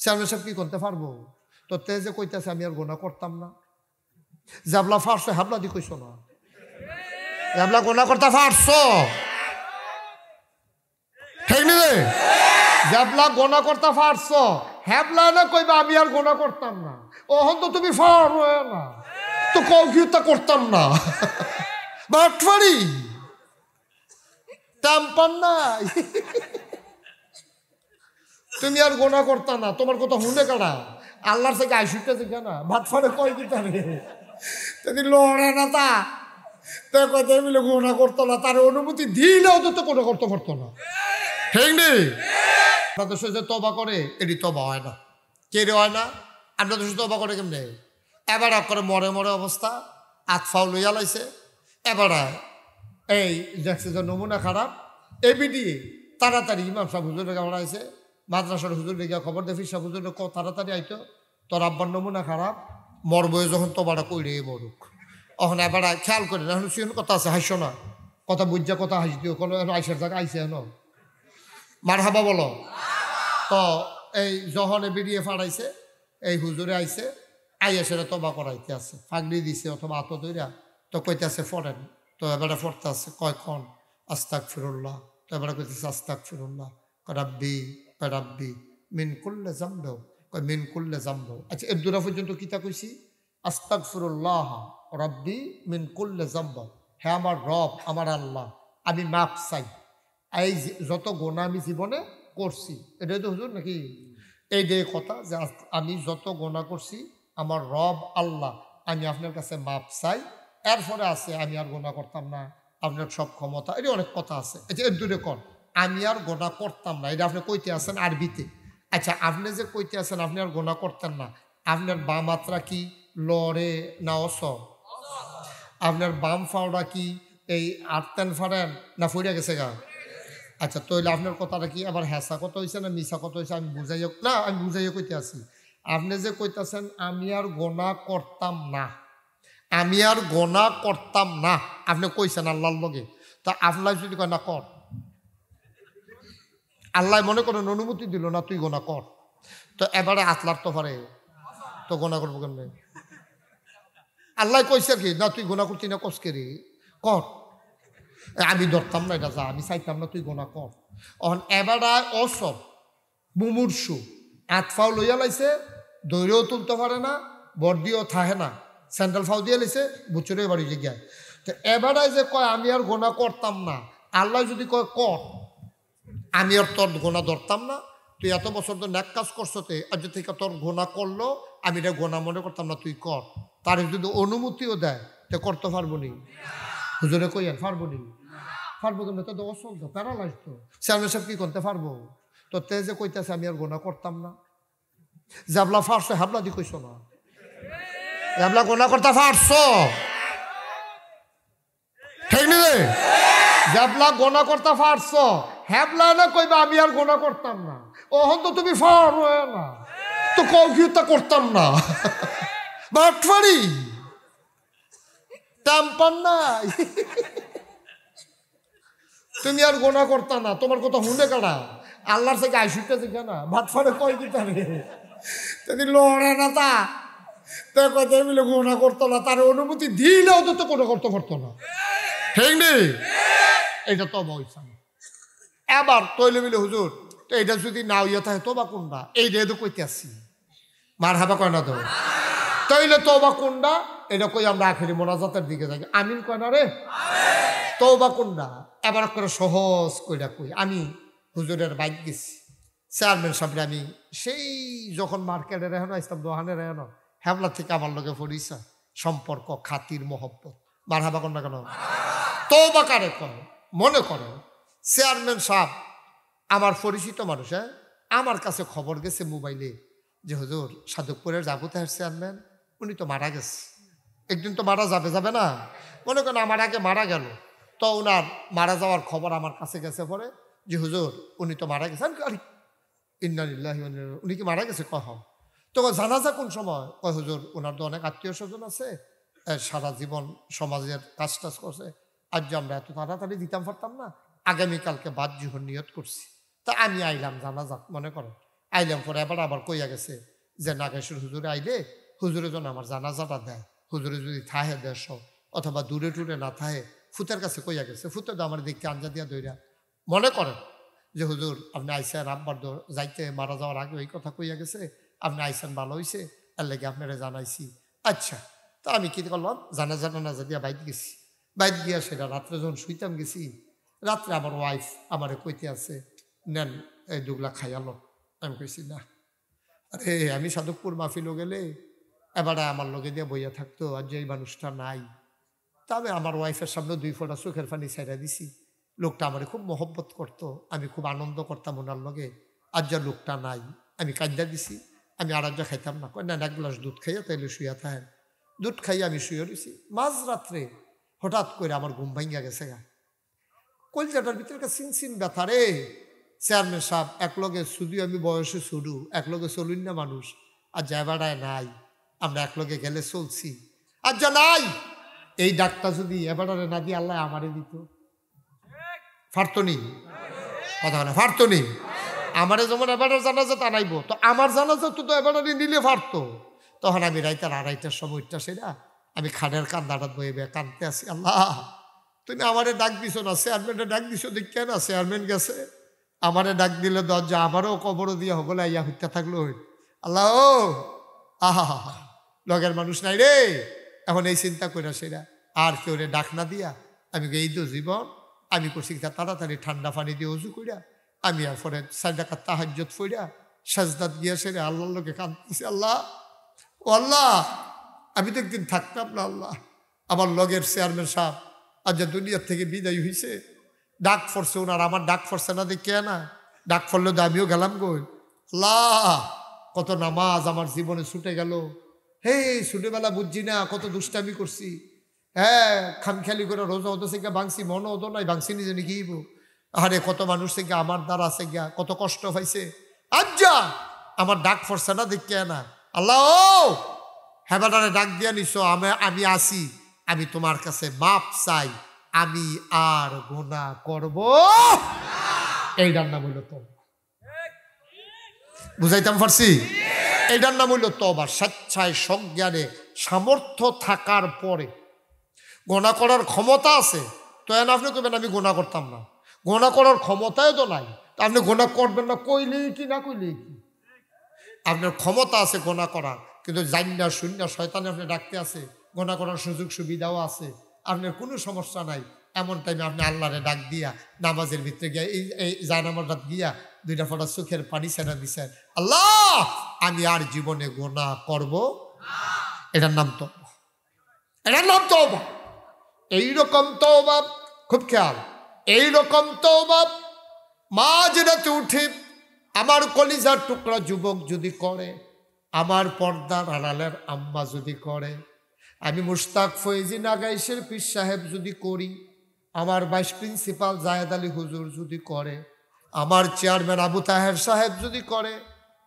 Chairman সাহেব কি করতে পারবো? তো তে যে কইতেছে আমি আর গোনা করতাম না, জাবলা ফারছো হাবলা দি কইছো না, জাবলা গোনা করতে পারছো ঠিক নি রে? জাবলা গোনা করতে পারছো, হ্যাবলা না কইবা আমি আর গোনা করতাম না। ওহন তো তুমি পারো না, তো কৌকিতা করতাম না। বাটফারি টাম্পান নাই, তুমি আর গোনা করতা না। তোমার কথা হুনে কারা? আল্লাহর থেকে আইসুটা দেখে না বাটফারে কয় দিতে তুমি লড়ে না তা কথা মিলে গোনা করতো না, তার অনুমতি দিলেও তো কোনো করতে পারতো না ঠিক নেই। আপনাদের সাথে তবা করে এটি তবা হয় না, কে রে হয় না? আপনাদের সাথে তবা করে কেমনে? এবার করে মরে মরে অবস্থা, আতফাও লইয়া লাইছে। এবার এই দেখছে যে নমুনা খারাপ, এবিডি তাড়াতাড়ি ইমাম সাহেব হুজুরের কাছে আইছে, মাদ্রাসার হুজুর লেগে খবর দেখি সাহেব হুজুরের তাড়াতাড়ি আইতো, তোর আব্বার নমুনা খারাপ, মরবয়ে যখন তবাটা কইরে মরুক। এখন এবার খেয়াল করে না, এখন কথা আছে, হাসো না, কথা বুঝা কথা হাসি দিও, কোনো আইসার জায়গা আইসে হেন মার হাবা বলো। তো এই যখন বেরিয়ে ফাড়াইছে, এই হুজুরে আইছে, আইয়া সেটা তবা করাইতে আছে, ফাগড়ি দিছে অথবা আত দইরা, তো কইতে আছে ফরেন। তো এবারে পড়তে আছে কয় খন আস্তাক ফিরুল্লাহ, তো এবারে কইতেছে আস্তাক ফিরুল্লাহ, রাব্বি রাব্বি মিন কুল্লে জামবেও, কয় মিন কুল্লে জামবেও। আচ্ছা এর দূরা পর্যন্ত কিতা কইছি? আস্তাক ফিরুল্লাহ রাব্বি মিন কুল্লে জামবেও, হ্যাঁ আমার রব আমার আল্লাহ আমি মাপ চাই এই যত গোনা আমি জীবনে করছি। এটাই তো হুজুর নাকি? এই যে কথা যে আমি যত গোনা করছি আমার রব আল্লাহ আমি আপনার কাছে মাপ চাই। এরপরে আছে আমি আর গোনা করতাম না, আপনার সব ক্ষমতা, এটা অনেক কথা আছে। আচ্ছা এর দূরে কর আমি আর গোনা করতাম না, এটা আপনি কইতে আছেন আরবিতে। আচ্ছা আপনি যে কইতে আছেন আপনি আর গোনা করতেন না, আপনার বাম মাত্রা কি লড়ে না অস? আপনার বাম ফাওড়া কি এই আটতেন ফাড়েন না ফুরিয়া গেছে গা? আচ্ছা তাহলে আপনার কথাটা কি আবার হ্যাঁসা কথা হয়েছে না মিশা কথা হয়েছে? আমি বুঝাইয়া না, আমি বুঝাইয়া কইতে আছি। আপনি যে কইতেছেন আমি আর গোনা করতাম না, আমি আর গোনা করতাম না, আপনি কইছেন আল্লাহর লগে। তা আল্লাহ যদি কয় না কর, আল্লাহ মনে করেন অনুমতি দিল না তুই গোনা কর, তো এবারে আতলার তো পারে, তো গোনা করবো কেমনে? আল্লাহ কইছে কি না তুই গোনা করতি না, কসকে রে কর, আমি ধরতাম না এটা, যা আমি চাইতাম না তুই গোনা কর। অহন এবারায় অসব মুমূর্ষু আতফাও লইয়া লাইছে, দৈরেও তুলতে পারে না, বর্দিও থাহে না, স্যান্ডেল ফাও দিয়ে লাইছে, বুচুরে বাড়ি গিয়া। তো এবারায় যে কয় আমি আর গোনা করতাম না, আল্লাহ যদি কয় কর, আমি আর তোর গোনা ধরতাম না, তুই এত বছর তো ন্যাক কাজ করছো, তে আজ থেকে তোর গোনা করলো আমি এটা গোনা মনে করতাম না, তুই কর। তার যদি অনুমতিও দেয় তো করতে পারবো নি? হুজুরে কই আর পারবো নি? পারবো কিন্তু তো অসল তো প্যারালাইজ তো, চেয়ারম্যান সাহেব কি করতে পারবো? তো তে যে কইতেছে আমি আর গোনা করতাম না, জাবলা ফারছো হাবলা দি কইছো না, জাবলা গোনা করতে পারছো ঠিক নি রে? জাবলা গোনা করতে পারছো, হ্যাবলা না কইবা আমি আর গোনা করতাম না। ওহন তো তুমি পারো না, তো কৌকিতা করতাম না। বাটফারি টাম্পান নাই, তুমি আর গোনা করতা না। তোমার কথা হুনে কারা? আল্লাহর থেকে আইসুটা দেখে না বাটফারে কয় দিতে তুমি লড়ে না তা কথা মিলে গোনা করতো না, তার অনুমতি দিলেও তো কোনো করতে পারতো না ঠিক নেই। এটা তো বলছেন এবার তৈলে মিলে হুজুর, তো এটা যদি না ইয়ে থাকে তোবা কোনটা, এই রেদু কইতে আসছি মার হাবা কয় না তো, তৈলে তোবা কোনটা এটা কই আমরা আখেরি মোনাজাতের দিকে যাই, আমিন কয় না রে, তওবা কোনটা এবার করে সহজ কইরা কই। আমি হুজুরের বাইক গেছি, চেয়ারম্যান সাহেব আমি সেই যখন মার্কেটের এখন আসতাম দোকানের এখন হ্যাবলা থেকে আমার লগে পড়িছা সম্পর্ক খাতির মহব্বত, মার হাবা কোনটা কেন? তওবা কারে কয়? মনে করো চেয়ারম্যান সাহেব আমার পরিচিত মানুষ, হ্যাঁ আমার কাছে খবর গেছে মোবাইলে যে হুজুর সাধকপুরের যাবতের চেয়ারম্যান উনি তো মারা গেছে, একদিন তো মারা যাবে যাবে না, মনে করেন আমার আগে মারা গেল, তো ওনার মারা যাওয়ার খবর আমার কাছে গেছে পরে যে হুজুর উনি তো মারা গেছে। আমি ইন্নালিল্লাহি ওয়া ইন্না ইলাইহি, উনি কি মারা গেছে? কহ তো জানাজা কোন সময়? কয় হুজুর ওনার তো অনেক আত্মীয় স্বজন আছে, সারা জীবন সমাজের কাজ টাজ করছে, আজ যে আমরা এত তাড়াতাড়ি দিতাম পারতাম না, আগামীকালকে বাদ জীবন নিয়ত করছি, তা আমি আইলাম জানাজা মনে করেন আইলাম পরে এবার আবার কইয়া গেছে যে নাগেশ্বর হুজুরে আইলে হুজুরে যেন আমার জানাজাটা দেয়, হুজুরে যদি থাহে 150 অথবা দূরে টুরে না থাহে ফুতের কাছে কইয়া গেছে। ফুতে তো আমার দেখতে আঞ্জা দিয়া দইরা মনে করেন যে হুজুর আপনি আইসেন, আব্বার যাইতে মারা যাওয়ার আগে ওই কথা কইয়া গেছে, আপনি আইসেন ভালো হয়েছে, এর লেগে আপনারা জানাইছি। আচ্ছা, তা আমি কি করলাম, জানা দিয়া বাইত গেছি। বাইত গিয়া সেটা রাত্রে যখন শুইতাম গেছি, রাত্রে আমার ওয়াইফ আমারে কইতে আছে নেন এই দুগলা খাইয়ালো। আমি কইছি না, আরে আমি সাধকপুর মাহফিলও গেলে এবারে আমার লগে দিয়ে বইয়া থাকতো, আর যে এই মানুষটা নাই। তবে আমার ওয়াইফের সামনে 2 ফোঁটা চোখের পানি ছাইড়া দিছি। লোকটা আমার খুব মহব্বত করতো, আমি খুব আনন্দ করতাম ওনার লগে। আর যা লোকটা নাই, আমি কান্দা দিছি, আমি আর যা খাইতাম না। কয় না, 1 গ্লাস দুধ খাইয়া তাইলে শুইয়া থাকেন। দুধ খাইয়া আমি শুয়ে রয়েছি। মাঝ রাত্রে হঠাৎ করে আমার ঘুম ভাঙ্গা গেছে গা। কলজাটার ভিতরে একটা সিনসিন ব্যথা রে। চেয়ারম্যান সাহেব একলগে, শুধু আমি বয়সে শুরু, একলগে চলুন না মানুষ, আর যাবাড়ায় নাই, আমরা একলগে গেলে চলছি, আর যা নাই। এই ডাকটা যদি এবারে না দিয়ে আল্লাহ আমারে দিত, ফারতনি কথা বলে, ফারতনি। আমারে যেমন এবারে জানাজা তা নাইব, তো আমার জানাজা তো এবারে নিলে ফারতো। তখন আমি রাইতার 2:30টার সময়টা সেটা আমি খানের কান্দাটা বয়ে কানতে আসি, আল্লাহ তুমি আমারে ডাক দিছো না, চেয়ারম্যানে ডাক দিছো দেখে না, চেয়ারম্যান গেছে, আমারে ডাক দিলে দরজা আমারও কবর দিয়ে হগলে আইয়া হত্যা থাকলো। আল্লাহ ও আহা লগের মানুষ নাই রে। এখন এই চিন্তা করে সেরা আর কেউ রে ডাক না দিয়া আমি এই তো জীবন আমি করছি তাড়াতাড়ি ঠান্ডা পানি দিয়ে উজু কইরা আমি আর পরে 4 রাকাত তাহাজ্জুদ পড়া সাজদাত গিয়া সেরে আল্লাহর লোকে কাঁদতেছি, আল্লাহ ও আল্লাহ আমি তো একদিন থাকতাম না, আল্লাহ আমার লগের চেয়ারম্যান সাহেব আজ যে দুনিয়ার থেকে বিদায় হয়েছে, ডাক ফরছে ওনার, আমার ডাক ফরছে না দেখে না, ডাক ফরলে তো আমিও গেলাম গো। আল্লাহ কত নামাজ আমার জীবনে ছুটে গেল, হে ছোটবেলা বুঝছি না কত দুষ্টামি করছি, হ্যাঁ খামখেয়ালি করে রোজা হতো সে গা ভাঙছি, মনে হতো নাই ভাঙছি নিজে নিকিব। আরে কত মানুষ থেকে আমার দ্বারা আছে গিয়া কত কষ্ট পাইছে, আজ্জা আমার ডাক ফরছে না দেখে না। আল্লাহ ও হ্যাঁ ডাক দিয়া নিছ, আমি আসি, আমি তোমার কাছে মাপ চাই, আমি আর গুনাহ করব। এইটার নাম হইল তওবা। বুঝাইতাম পারছি? এইটার নাম হইল তওবা। স্বেচ্ছায় সজ্ঞানে সামর্থ্য থাকার পরে গুনাহ করার ক্ষমতা আছে তো এন আপনি কইবেন আমি গুনাহ করতাম না, গুনাহ করার ক্ষমতাই তো নাই, তা আপনি গুনাহ করবেন না কইলেই কি না কইলেই কি? আপনার ক্ষমতা আছে গুনাহ করার, কিন্তু জান্না শূন্য শয়তানে আপনি ডাকতে আছে, গুনাহ করার সুযোগ সুবিধাও আছে, আপনার কোনো সমস্যা নাই। এমন টাইমে আপনি আল্লাহরে ডাক দিয়া নামাজের ভিতরে গিয়া এই জায়নামাজটা গিয়া 2 ফোঁটা চোখের পানি ছেড়া দিছেন, আল্লাহ আমি আর জীবনে গুনাহ করব না। এটার নাম তওবা, এটার নাম তওবা। এইরকম তওবা, খুব খেয়াল, এইরকম তওবা মাঝ রাতে উঠে আমার কলিজার টুকরা যুবক যদি করে, আমার পর্দার আড়ালের আম্মা যদি করে, আমি মুশতাক ফৈজি নাগাইশের পীর সাহেব যদি করি, আমার ভাইস প্রিন্সিপাল জায়েদ আলী হুজুর যদি করে, আমার চেয়ারম্যান আবু তাহের সাহেব যদি করে,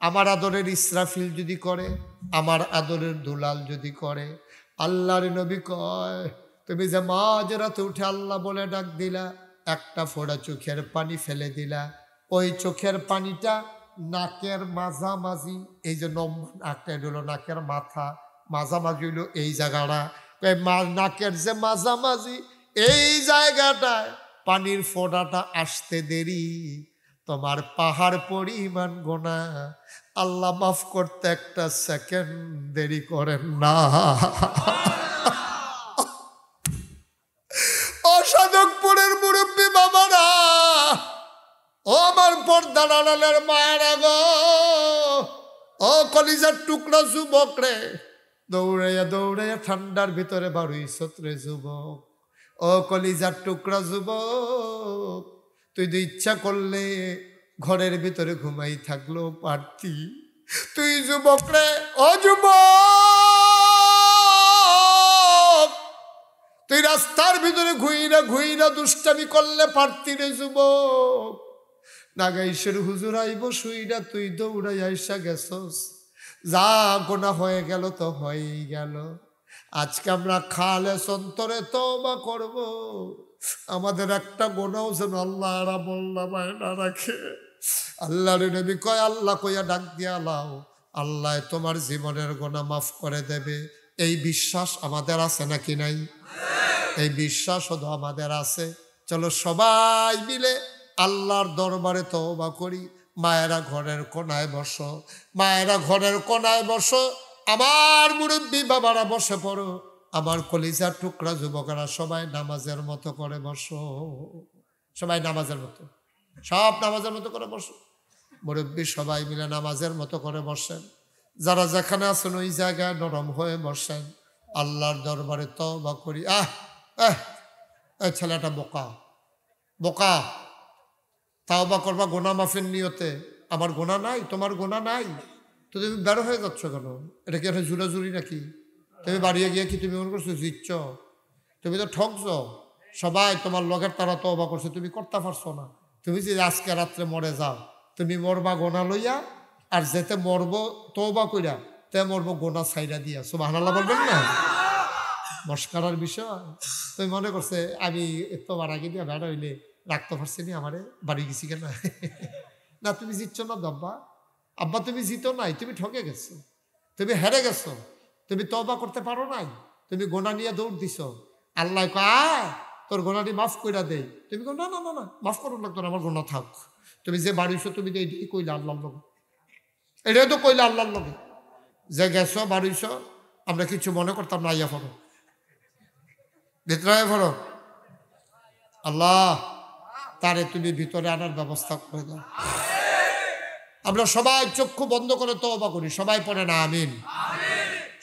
আমার আদরের ইসরাফিল যদি করে, আমার আদরের দুলাল যদি করে, আল্লাহর নবী কয় তুমি যে মাঝ রাতে উঠে আল্লাহ বলে ডাক দিলা, একটা ফোঁটা চোখের পানি ফেলে দিলা, ওই চোখের পানিটা নাকের মাঝামাঝি, এই যে নাকটা হলো নাকের মাথা, মাঝামাঝি হইল এই জায়গাটা, নাকের যে মাঝামাঝি এই জায়গাটায় পানির ফোঁটাটা আসতে দেরি, তোমার পাহাড় পরিমাণ গুনাহ আল্লাহ মাফ করতে 1 সেকেন্ড দেরি করেন না। অসাধকপুরের মুরব্বী বাবারা, ও আমার পর্দার আড়ালের মায়েরা গো, ও কলিজার টুকরা যুবক রে, দৌড়াইয়া দৌড়াইয়া ঠান্ডার ভিতরে বাড়ুই সত্রে যুবক, ও কলিজার টুকরা যুবক, তুই তো ইচ্ছা করলে ঘরের ভিতরে ঘুমাই থাকলেও পারতি, তুই যুবক রে, ও যুবক তুই রাস্তার ভিতরে ঘুইরা ঘুইরা দুষ্টামি করলে পারতি রে যুবক। নাগাইশের হুজুর আইব শুইরা তুই দৌড়াই আইসা গেছস, যা গোনা হয়ে গেল তো হয়েই গেল। আজকে আমরা খালেস অন্তরে তওবা করব, আমাদের একটা গোনাও যেন আল্লাহ আমল নামায় না রাখে। আল্লাহর নবী কয় আল্লাহ কইয়া ডাক দিয়া লাও, আল্লাহ তোমার জীবনের গুনাহ মাফ করে দেবে। এই বিশ্বাস আমাদের আছে নাকি নাই? এই বিশ্বাস শুধু আমাদের আছে। চলো সবাই মিলে আল্লাহর দরবারে তওবা করি। মায়েরা ঘরের কোনায় বসো, মায়েরা ঘরের কোনায় বসো, আমার মুরব্বী বাবারা বসে পড়ো, আমার কলিজার টুকরা যুবকেরা সবাই নামাজের মতো করে বসো, সবাই নামাজের মতো, সব নামাজের মতো করে বসো। মুরব্বী সবাই মিলে নামাজের মতো করে বসেন। যারা যেখানে আছেন ওই জায়গায় নরম হয়ে বসেন। আল্লাহর দরবারে তওবা করি। এই ছেলেটা বোকা, বোকা। তওবা করবা গুনাহ মাফের নিয়তে। আমার গুনাহ নাই, তোমার গুনাহ নাই, তো তুমি বের হয়ে যাচ্ছ কেন? এটা কি একটা জুরাজুরি নাকি? তুমি বাড়িয়ে গিয়ে কি তুমি মনে করছো জিতছ? তুমি তো ঠকছ। সবাই তোমার লগের তারা তওবা করছে, তুমি করতে পারছো না। তুমি যে আজকে রাত্রে মরে যাও, তুমি মরবা গোনা লইয়া, আর যেতে মরবো তওবা কইরা, তে মরবো গোনা ছাইরা দিয়া। সুবহানাল্লাহ বলবেন না? মস্কারার বিষয়। তুমি মনে করছে আমি তোমার আগে দিয়া বেড়া হইলে রাখতে পারছি নি, আমারে বাড়ি গেছি কেন? না, তুমি জিতছ না দব্বা, আব্বা তুমি জিতো নাই, তুমি ঠকে গেছো, তুমি হেরে গেছো, তুমি তওবা করতে পারো নাই, তুমি গোনা নিয়ে দৌড় দিছ। আল্লাহ কয় তোর গোনাটি মাফ কইরা দেই। তুমি না না না না, মাফ করুন লাগতো না, আমার গোনা থাক। তুমি যে বাড়িছো তুমি তো এটাই কইলে আল্লাহর লগে, এটাই তো কইলে আল্লাহর লগে যে গেছো বাড়িছ। আমরা কিছু মনে করতাম না, আইয়া ফরো ভিতরে ফরো, আল্লাহ তারে তুমি ভিতরে আনার ব্যবস্থা করে দাও। আমরা সবাই চক্ষু বন্ধ করে তওবা করি। সবাই পড়েন আমিন,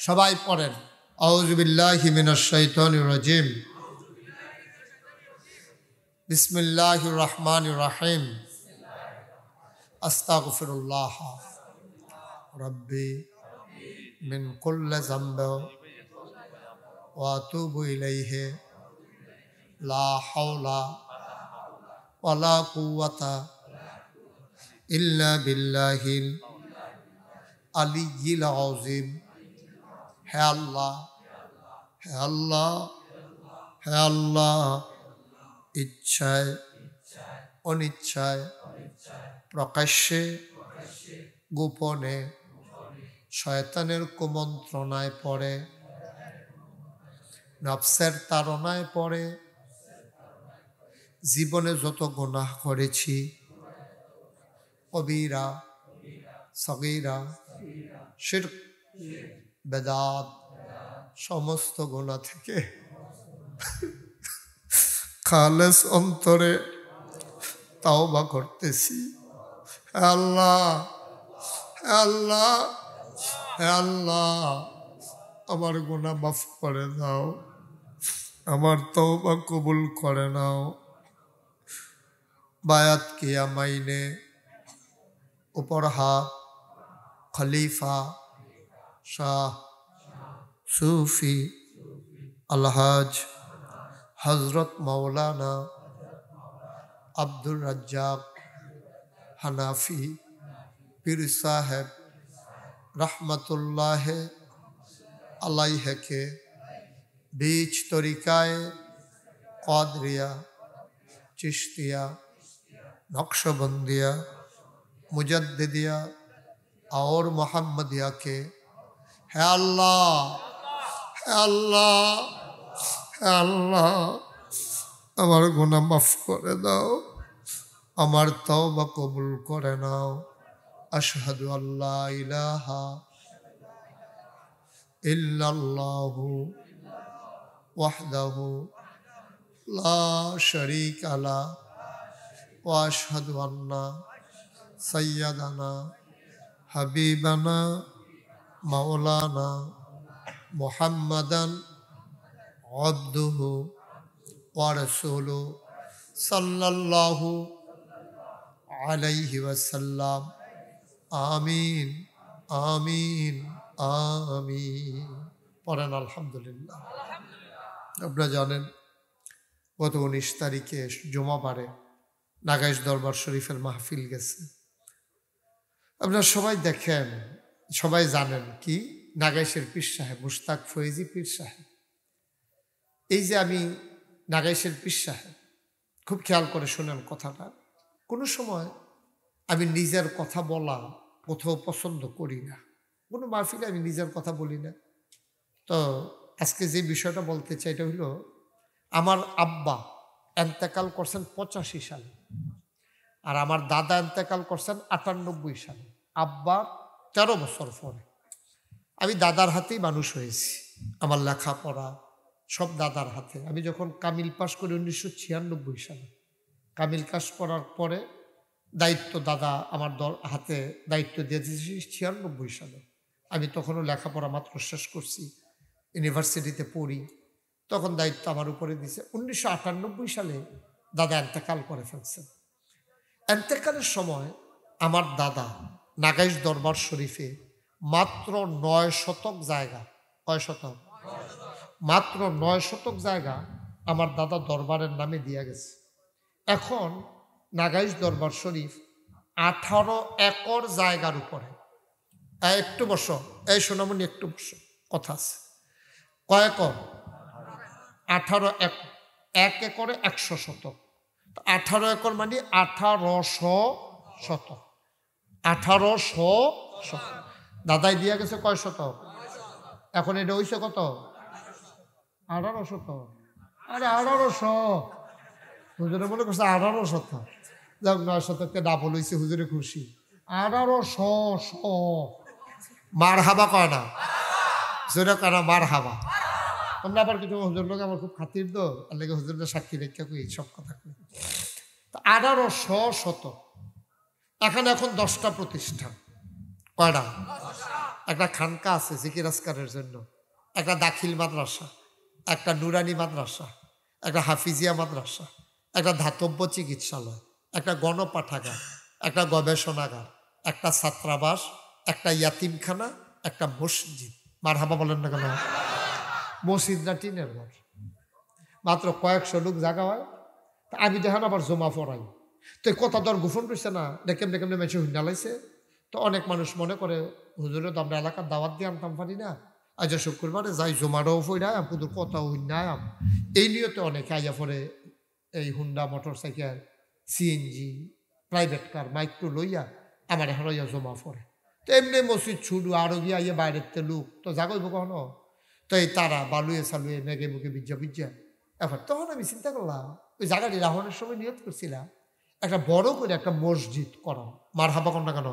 সবাই পড়েন আউযু বিল্লাহি মিনাশ শাইতানির রাজিম, বিসমিল্লাহির রহমানির রহিম, আস্তাগফিরুল্লাহ রাব্বি মিন কুল্লি যামবি ওয়া আতুবু ইলাইহি লা হাওলা ওয়ালা কুওয়াতা ইল্লা বিল্লাহিল আলিয়্যিল আযীম। হে আল্লাহ, হে আল্লাহ, হে আল্লাহ, ইচ্ছায় অনিচ্ছায়, প্রকাশ্যে গোপনে শয়তানের কুমন্ত্রণায় পড়ে, নফসের তাড়নায় পড়ে জীবনে যত গুনাহ করেছি, কবিরা সগীরা শিরক বেদাত, সমস্ত গুনাহ থেকে খালেস অন্তরে তাওবা করতেছি। হে আল্লাহ, হে আল্লাহ, হে আল্লাহ, আমার গুনাহ মাফ করে দাও, আমার তওবা কবুল করে নাও। বায়াত কিয়া মাইনে উপর হাত খলিফা শাহ সুফি আলহাজ হজরত মৌলানা আব্দুর রাজ্জাক হানাফি পীর সাহেব রহমতুল্লাহ আলাইহিকে बीच तरीकाए कादरिया चिश्तिया नक्शबंदिया मुजद्दिदिया और मोहम्मदिया के है अल्लाह, है अल्लाह, है अल्लाह, আমার গুনাহ মাফ করে দাও, আমার তওবা কবুল করে নাও। আশহাদু আল্লা ইলাহা ইল্লাল্লাহু ওয়াহদাহু লা শারীকা লা ওয়া আশহাদু আন্না সাইয়্যিদানা হাবিবানা মাওলানা মুহাম্মাদান আবদুহু ওয়া রাসূলুহু সাল্লাল্লাহু আলাইহি ওয়াসাল্লাম। আমিন, আমিন, আমিন। পড়েন আলহামদুলিল্লাহ। আপনারা জানেন গত 19 তারিখে জুমাবারে নাগাইশ দরবার শরীফের মাহফিল গেছে। আপনারা সবাই দেখেন, সবাই জানেন কি নাগাইশের পীর সাহেব মুশতাক ফয়েজি পীর সাহেব। এই যে আমি নাগাইশের পীর সাহেব, খুব খেয়াল করে শুনেন কথাটা। কোনো সময় আমি নিজের কথা বলা কোথাও পছন্দ করি না, কোনো মাহফিলে আমি নিজের কথা বলি না। তো আজকে যে বিষয়টা বলতে চাই এটা হলো, আমার আব্বা এন্তেকাল করছেন 85 সালে, আর আমার দাদা এন্তেকাল করছেন 98 সালে। আব্বা 13 বছর পরে। আমি দাদার হাতেই মানুষ হয়েছি, আমার লেখাপড়া সব দাদার হাতে। আমি যখন কামিল পাস করি 1996 সালে, কামিল পাস করার পরে দায়িত্ব দাদা আমার হাতে দায়িত্ব দিয়ে দিয়েছি 96 সালে। আমি তখনও লেখাপড়া মাত্র শেষ করছি, ইউনিভার্সিটিতে পড়ি, তখন দায়িত্ব আমার উপরে দিয়েছে। 1998 সালে দাদা এন্তেকাল করে ফেলছেন। এন্তেকালের সময় আমার দাদা নাগাইশ দরবার শরীফে মাত্র 9 শতক জায়গা, কয় শতক? মাত্র 9 শতক জায়গা আমার দাদা দরবারের নামে দিয়ে গেছে। এখন নাগাইশ দরবার শরীফ 18 একর জায়গার উপরে। একটু বসো, এই সোনামণি একটু বসো, কথা আছে। কয় একর? 18 একর। 1 একরে 100 শতক। 18 একর মানে 1800 শতক। 1800 শতক দাদাই দিয়া গেছে। কয় শতক? এখন এটা হইছে কত? 18 শতক। আরে 1800, হুজুরে মনে করছে 18 শতক। যাক, 9 শতককে ডাবল হয়েছে, হুজুরে খুশি। 1800 মার হাবা কয় না, হুজুরে কয় না মার হাবা। আমরা আবার কিছু হুজুর লোক আমার খুব খাতির দো, আর লেগে হুজুরদের সাক্ষী রেখা কই সব কথা কই। 1800 শতক। এখানে এখন 10টা প্রতিষ্ঠান। কয়টা? একটা খানকা আছে জিকির আজকারের জন্য, একটা দাখিল মাদ্রাসা, একটা নুরানি মাদ্রাসা, একটা হাফিজিয়া মাদ্রাসা, একটা ধাতব্য চিকিৎসালয়, একটা গণপাঠাগার, একটা গবেষণাগার, একটা ছাত্রাবাস, একটা ইয়াতিমখানা, একটা মসজিদ। মারহাবা বলেন না কেন? মসজিদ না টিনের ঘর, মাত্র কয়েকশো লোক জায়গা হয়। তা আমি দেখেন আবার জমা পড়াই, তো কথা দর গোপন রয়েছে না, ডেকেম মেছে হুন্ডা লাইছে। তো অনেক মানুষ মনে করে হুজুরের তো আমরা এলাকার দাওয়াত দিয়ে আনতাম পারি না, আজ শুক্রবারে যাই জমারও ফইরাম, পুদুর কথাও হুন্ডায়াম। এই নিয়তে অনেকে আইয়া পরে এই Honda, motor cycle, CNG, private car, micro লইয়া আমার এখন ইয়া জমা পড়ে। তো এমনি মসজিদ ছুডু আরো গিয়া ইয়ে বাইরের তে লোক তো জাগইব কখনো। তো এই তারা বালুয়ে সালুয়ে মেঘে মুখে বিজ্জা এখন তখন আমি চিন্তা করলাম, ওই জায়গাটি রাহনের সময় নিয়ত করছিলাম একটা বড় করে একটা মসজিদ করা। মার হাবা কন্যা কেন?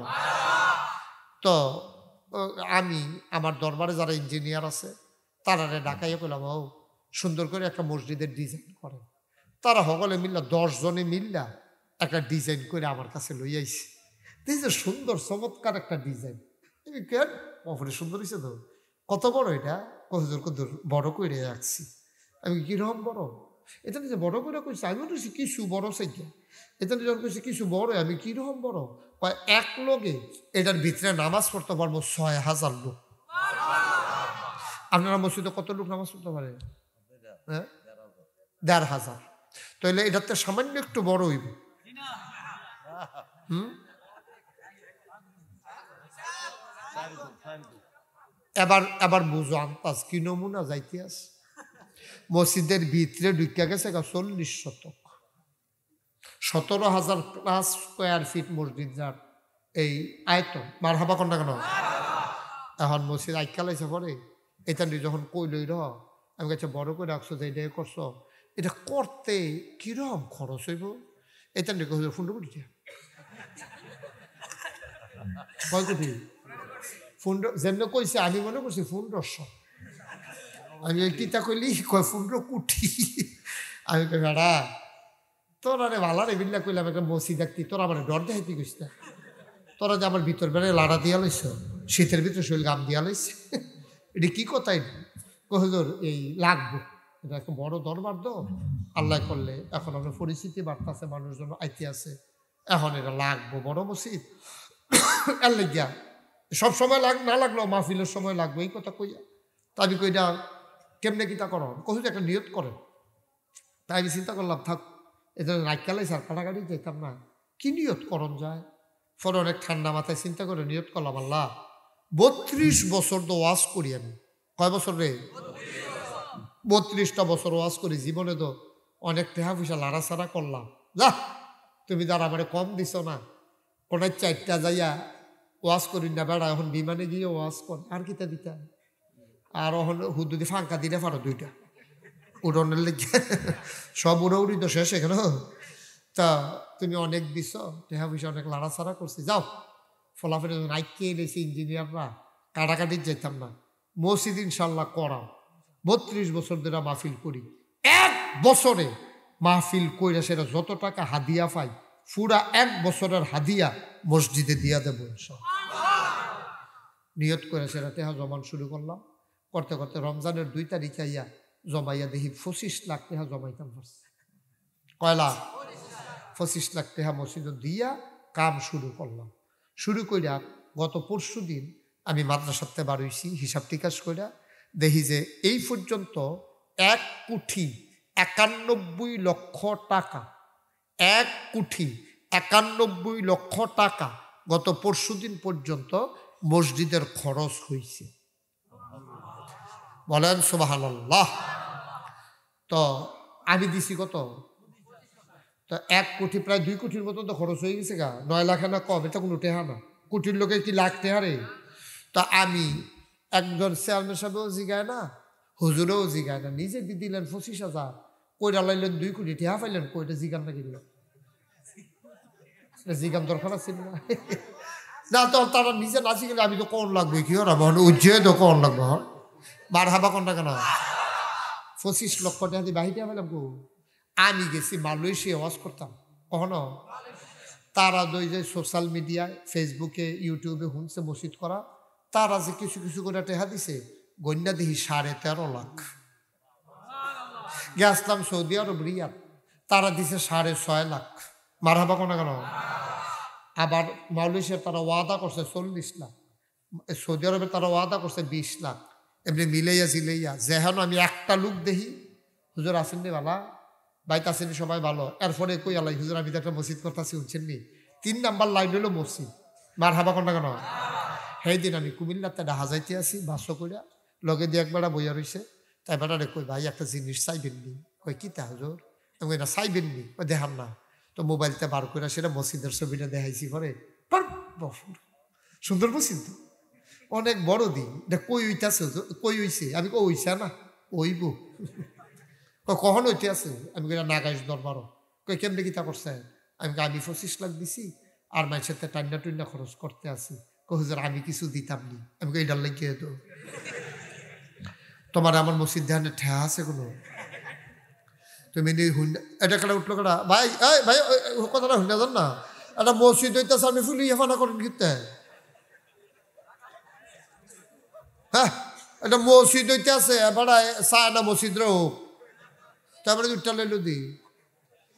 তো আমি আমার দরবারে যারা ইঞ্জিনিয়ার আছে তারা ডাকাইয়া পেলাম, ও সুন্দর করে একটা মসজিদের ডিজাইন করে। তারা সকলে মিল্লা 10 জনে মিল্লা একটা ডিজাইন করে আমার কাছে লই আইছে। যে সুন্দর চমৎকার একটা ডিজাইন। আমি কেন অপরে সুন্দর হয়েছে তো, কত বড় এটা? কত বড় করে রাখছি। আমি কিরকম বড়? এটা যে বড় করে কইছে, আমি বলছি কিছু বড় চাইতে। এটা যখন কইছে কিছু বড়, আমি কিরকম বড়? এক লোকে এটার ভিতরে নামাজ পড়তে পারবো 6000 লোক। আপনারা মসজিদে কত লোক নামাজ পড়তে পারে? হ্যাঁ, 1500। তাহলে এটাতে সামান্য একটু বড় হইব। এবার বুঝো আন্তাজ কি নমুনা যাইতে আছে। মসজিদের ভিতরে ঢুকিয়া গেছে 40 শতক, 17,000 প্লাস স্কোয়ার ফিট মসজিদ, যার এই আয়তন। মার হাবা কন্যা কেন? এখন মসজিদ আইকালাইছে পরে এটা যখন কইলই আমি কাছে বড় করে রাখছো যে এটা করছো, এটা করতে কিরকম খরচ হইব? এটা নিয়ে ফুন্ড কোটি কয় কোটি ফুন্ড যেমন কইছে, আমি মনে করছি 1500। আমি ওই কিতা কইলি কয় 15 কোটি। আমি কই বেড়া তোরা রে ভালো রে বিল্লা কইলাম একটা মসজিদ দেখতি, তোরা আমার ডর দেখাইতে গেছিস না। তোরা যে আমার ভিতর বেড়ে লাড়া দিয়া লইছ, শীতের ভিতরে শরীর গাম দিয়া লইছে, এটা কি কথা? হুজুর এই লাগবো, এটা একটা বড় দরবার তো আল্লাহ করলে এখন আপনার পরিস্থিতি বাড়তেছে, মানুষজন আইতে আছে, এখন এটা লাগবো বড় মসজিদ। এর লাগিয়া সব সময় না লাগলো, মাহফিলের সময় লাগবে এই কথা কইয়া। তা আমি কইটা কেমনে কিতা করো, কহিল একটা নিয়ত করেন। তাই আমি চিন্তা করলাম থাক, এটা রাইকালাই স্যার কাটাকাটি যেতাম না, কি নিয়ত করণ যায়। পরে অনেক ঠান্ডা মাথায় চিন্তা করে নিয়ত করলাম, আল্লাহ 32 বছর তো ওয়াজ করি আমি। কয় বছর রে? 32টা বছর ওয়াজ করি। জীবনে তো অনেক টেহা পয়সা লাড়াছাড়া করলাম, যা তুমি যারা আমার কম দিছ না, কোনায় 4টা যাইয়া ওয়াজ করি না বেড়া, এখন বিমানে গিয়ে ওয়াজ কর আর কিতা দিতা, আর এখন হুদুদি ফাঁকা দিলে পারো 2টা উড়নের লেগে সব উড়ি তো শেষ এখানে। তা তুমি অনেক দিছ, টেহা পয়সা অনেক লাড়াছাড়া করছি, যাও ফলাফল আইকে এনেছি ইঞ্জিনিয়াররা, কাটাকাটি যেতাম না। মসজিদ ইনশাল্লাহ করাও, 32 বছর ধরে মাহফিল করি, 1 বছরে মাহফিল কইরা সেটা যত টাকা হাদিয়া পাই পুরা 1 বছরের হাদিয়া মসজিদে দিয়া দেবো নিয়ত করে সেটা টেহা জমান শুরু করলাম। করতে করতে রমজানের 2 তারিখে আইয়া জমাইয়া দেখি 25 লাখ টেহা জমাইতাম পারছে। কয় লাখ? 25 লাখ টেহা মসজিদে দিয়া কাম শুরু করলাম। শুরু কইরা গত পরশু দিন আমি মাদ্রাসাতে বার হইছি, হিসাব টিকাশ কইরা দেখি যে এই পর্যন্ত 1,91,00,000 টাকা, 1,91,00,000 টাকা গত পরশু দিন পর্যন্ত মসজিদের খরচ হয়েছে। বলেন সুবহানাল্লাহ। তো আমি দিছি কত? তো 1 কোটি, প্রায় 2 কোটির মতন তো খরচ হয়ে গেছে গা। 9 লাখ না কম, এটা কোনো টেহা না। কোটির লোকে কি লাখ টেহা রে? তা আমি একজন চেয়ারম্যান সাহেবও জিগায় না, হুজুরেও জিগায় না, নিজে দিয়ে দিলেন 25,000, কইরা লাইলেন 2 কোটি টেহা পাইলেন, কইটা জিগান না কিনল, জিগান দরকার আছে না? না তো তারা নিজে নাচি গেলে আমি তো কোন লাগবে কি ওরা উজ্জে তো কোন লাগবে বার হাবা কোনটা কেন? 25 লক্ষ টাকা দিয়ে বাহিতে পেলাম গো। আমি গেছি মালয়েশিয়া ওয়াজ করতাম কখনো, তারা দই যে সোশ্যাল মিডিয়ায় ফেসবুকে ইউটিউবে শুনছে মসজিদ করা, তারা যে কিছু কিছু করে টেহা দিছে, গন্যা দেখি 13.5 লাখ। গেছিলাম সৌদি আরব রিয়াদ, তারা দিছে 6.5 লাখ। মার হাবা কোনটা কেন? আবার মালয়েশিয়া তারা ওয়াদা করছে 40 লাখ, সৌদি আরবে তারা ওয়াদা করছে 20 লাখ। এমনি মিলাইয়া জিলাইয়া যেহেন আমি একটা লোক দেখি, হুজুর আসেননি বালা, বাইতে আসেনি সবাই ভালো, এরপরে কই আলাই হুজুর আমি তো একটা মসজিদ করতেছি, শুনছেন নি? 3 নাম্বার লাইন হলো মসজিদ। মার হাবা কোনটা কেন? সেই দিন আমি কুমিল্লাতে ডাহা যাইতে আসি বাসো কইরা, লগে দিয়ে একবেলা বইয়া রয়েছে, তাই বেটারে কই ভাই একটা জিনিস চাইবেন নি? কই কি তা হুজুর? আমি না চাইবেন নি? ওই দেখান না। তো মোবাইলতে বার করে সেটা মসজিদের ছবিটা দেখাইছি, পরে সুন্দর মসজিদ, অনেক বড় দিন, এটা কই হইতেছে? কই হইছে? আমি কই হইছে না ওইব কখন হইতে আছে? আমি কইরা নাগাইশ দরবারও। কই কেমনি কিতা করছে? আমি 25 লাখ দিছি, আর মাইসের টান্না টুন্না খরচ করতে আছি। হুজুর আমি কিছু দিতাম নি। আমি কই এটার লাগিয়ে তো তোমার আমার মসজিদ ধ্যানে ঠেয়া আছে কোনো? তুমি এটা কেটা উঠলো কেটা? ভাই এই ভাই কথাটা শুনে যান না, একটা মসজিদ হইতেছে আপনি ফুলি হেফানা করেন কিতে? হ্যাঁ, একটা মসজিদ হইতে আছে এবার চায় না মসজিদ হোক, তারপরে উঠটা লইল দি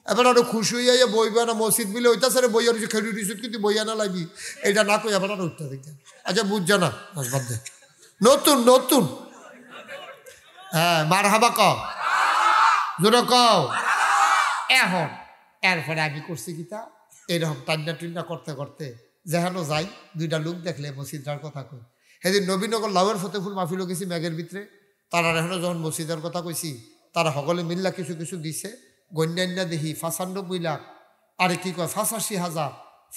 এবার আরো খুশি হইয়া বইবে না, মসজিদ মিলে হইতেছে রে বইয়া রয়েছে, খেলি রয়েছে কিন্তু বইয়া না লাগবি, এটা না কই এবার আরো উঠতে দেখতে। আচ্ছা বুঝছে না, বাদ দে, নতুন নতুন। হ্যাঁ মার হাবা কও, জোরে কও। এখন এরপরে আমি করছি কিতা, এইরকম টান্না টুন্না করতে করতে যেহেন যাই, 2টা লোক দেখলে মসজিদার কথা কই। সেদিন নবীনগর লাউয়ের ফতেফুল মাহফিলও গেছি মেঘের ভিতরে, তারা এখনো যখন মসজিদের কথা কইছি, তারা সকলে মিল্লা কিছু কিছু দিছে, গণ্যান্যা দেখি 95 লাখ, আরে কি কয় 85,000,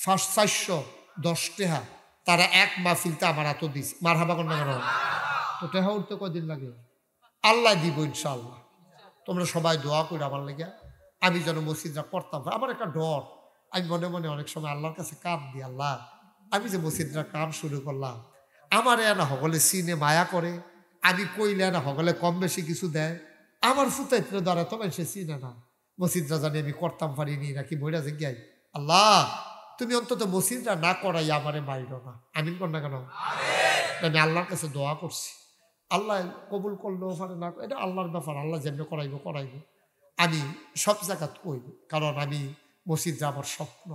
410 টেহা, তারা 1 মাহফিলতে আমার এত দিছে। মার হাবা কন্যা কেন? তো টেহা উঠতে কদিন লাগে? আল্লাহ দিব ইনশাআল্লাহ। তোমরা সবাই দোয়া করে আমার লেগে, আমি যেন মসজিদরা করতাম। আমার একটা ডর, আমি মনে মনে অনেক সময় আল্লাহর কাছে কাম দিই, আল্লাহ আমি যে মসজিদরা কাম শুরু করলাম, আমার এনা সকলে সিনে মায়া করে, আমি কইলে না সকলে কম বেশি কিছু দেয়, আমার ফুতাইতে দ্বারা তো সে চিনে না, মসজিদরা জানি আমি করতাম পারিনি নাকি বইরা জিজ্ঞাই, আল্লাহ তুমি অন্তত মসজিদরা না করাই আমারে মাইল না। আমিন কর না কেন? আমি আল্লাহর কাছে দোয়া করছি, আল্লাহ কবুল করলেও পারে না, এটা আল্লাহর ব্যাপার, আল্লাহ যেমনি করাইব করাইব। আমি সব জায়গাত কইব, কারণ আমি মসজিদরা আমার স্বপ্ন।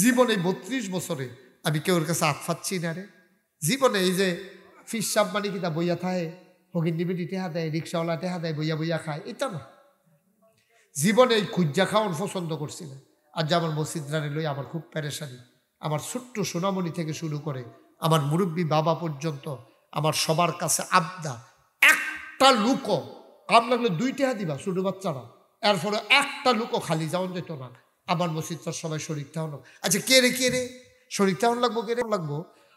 জীবনে 32 বছরে আমি কেউর কাছে হাত পাচ্ছি না রে। জীবনে এই যে ফিস সাপ মানে কিতা বইয়া থাকে, হগিন নিবিটি টেহা দেয়, রিক্সাওয়ালা টেহা দেয়, বইয়া বইয়া খায়, এটা না। জীবনে এই খুঁজা খাওয়ান পছন্দ করছি না। আর যে আমার মসজিদরারে লই আমার খুব পেরেশানি। আমার ছোট্ট সোনামণি থেকে শুরু করে আমার মুরব্বী বাবা পর্যন্ত আমার সবার কাছে আবদা, একটা লুকো কাম লাগলে 2 টেহা দিবা ছোট বাচ্চারা, এরপরে একটা লুকো খালি যাওয়ান যেত না, আমার মসজিদটা সবাই শরীক থাকুন। আচ্ছা কে রে শরীক থাকুন লাগবো, কে রে লাগবো?